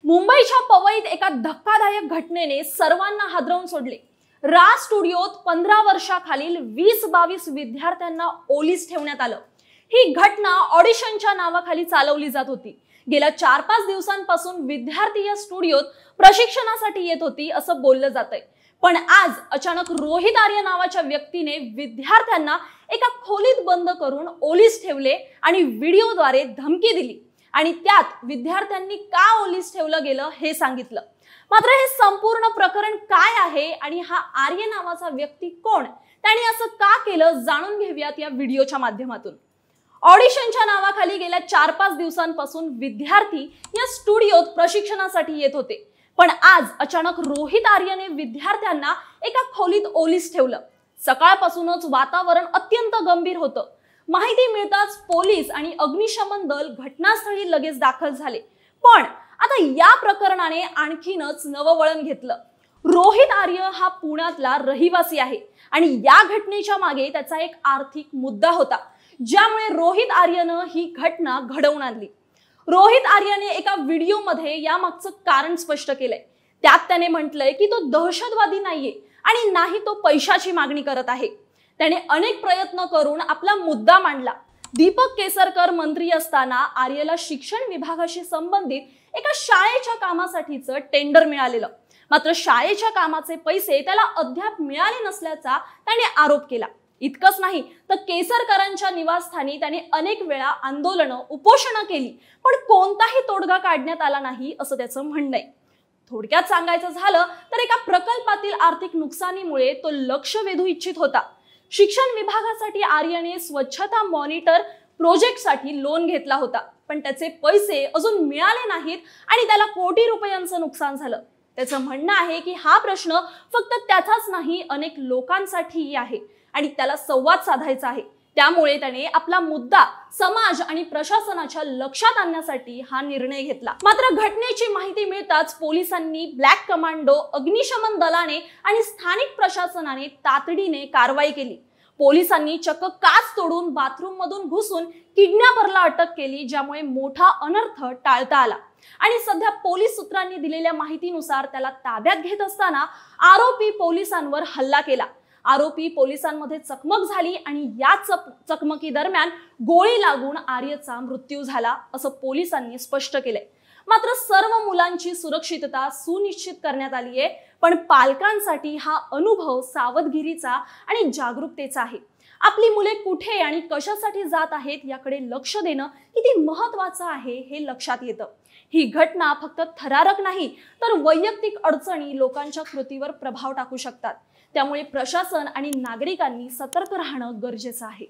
मुंबईच्या पवईत एका धक्कादायक घटनेने सर्वांना हादरवून सोडले। राज स्टुडिओत 15 वर्षाखालील 20-22 विद्यार्थ्यांना ओलीस ठेवण्यात आलं। ही घटना ऑडिशनच्या नावाखाली चालवली जात होती। गेल्या 4-5 दिवसांपासून विद्यार्थी या स्टुडिओत प्रशिक्षणासाठी येत होती असं बोललं जातंय। पण आज अचानक रोहित आर्य नावाच्या व्यक्तीने विद्यार्थ्यांना एका खोलीत बंद करून ओलीस ठेवले आणि व्हिडिओद्वारे धमकी दिली आणि त्यात विद्यार्थ्यांनी का ओलीस ठेवलं गेलं हे सांगितलं। मात्र हे संपूर्ण प्रकरण काय आहे आणि हा आर्य नावाचा व्यक्ती कोण, त्याने असं का केलं जाणून घेऊयात या व्हिडिओच्या माध्यमातून। ऑडिशनच्या नावाखाली गेल्या 4-5 दिवसांपासून विद्यार्थी या स्टुडिओत प्रशिक्षणासाठी येत होते। पण आज अचानक रोहित आर्यने विद्यार्थ्यांना एका खोलीत ओलीस ठेवलं। सकाळपासूनच वातावरण अत्यंत गंभीर होतं। माहिती मिळताच पोलीस आणि अग्निशमन दल घटनास्थळी लगेच दाखल झाले। पण आता या प्रकरणाने आणखीनच नवं वळण घेतलं। रोहित आर्य हा पुण्यातला रहिवासी आहे आणि या घटनेच्या मागे त्याचा एक आर्थिक मुद्दा होता, ज्यामुळे रोहित आर्यनं ही घटना घडवून आणली। रोहित आर्यने एका व्हिडिओमध्ये यामागचं कारण स्पष्ट केलंय। त्यात त्याने म्हटलंय की तो दहशतवादी नाहीये आणि नाही तो पैशाची मागणी करत आहे। त्याने अनेक प्रयत्न करून आपला मुद्दा मांडला। दीपक केसरकर मंत्री असताना आर्यला शिक्षण विभागाशी संबंधित एका शाळेच्या कामासाठीचं टेंडर मिळालेलं। मात्र शाळेच्या कामाचे पैसे त्याला अद्याप मिळाले नसल्याचा त्याने आरोप केला। इतकंच नाही तर केसरकरांच्या निवासस्थानी त्याने अनेक वेळा आंदोलनं उपोषणं केली, पण कोणताही तोडगा काढण्यात आला नाही असं त्याचं म्हणणं आहे। थोडक्यात सांगायचं झालं तर एका प्रकल्पातील आर्थिक नुकसानीमुळे तो लक्ष वेधू इच्छित होता। शिक्षण विभागासाठी आर्यने स्वच्छता मॉनिटर प्रोजेक्टसाठी लोन घेतला होता, पण त्याचे पैसे अजून मिळाले नाहीत आणि त्याला कोटी रुपयांचं नुकसान झालं। त्याचं म्हणणं आहे की हा प्रश्न फक्त त्याचाच नाही, अनेक लोकांसाठीही आहे आणि त्याला संवाद साधायचा आहे। त्यामुळे त्याने आपला मुद्दा समाज आणि प्रशासनाच्या लक्षात आणण्यासाठी हा निर्णय घेतला। मात्र घटनेची माहिती मिळताच पोलिसांनी, ब्लॅक कमांडो, अग्निशमन दलाने आणि स्थानिक प्रशासनाने तातडीने कारवाई केली। पोलिसांनी चक्क काच तोडून बाथरूम मधून घुसून किडनॅपरला अटक केली, ज्यामुळे मोठा अनर्थ टाळता आला। आणि सध्या पोलीस सूत्रांनी दिलेल्या माहितीनुसार त्याला ताब्यात घेत असताना आरोपी पोलिसांवर हल्ला केला। आरोपी पोलिसांमध्ये चकमक झाली आणि या चकमकी दरम्यान गोळी लागून आर्यचा मृत्यू झाला असं पोलिसांनी स्पष्ट केलंय। मात्र सर्व मुलांची सुरक्षितता सुनिश्चित करण्यात आली आहे, पण पालकांसाठी हा अनुभव सावधगिरीचा आणि जागरूकतेचा आहे। आपली मुले कुठे आणि कशासाठी जात आहेत याकडे लक्ष देणं किती महत्त्वाचं आहे हे लक्षात येतं। ही घटना फक्त थरारक नाही तर वैयक्तिक अडचणी लोकांच्या कृतीवर प्रभाव टाकू शकतात। त्यामुळे प्रशासन आणि नागरिकांनी सतर्क राहणं गरजेचं आहे।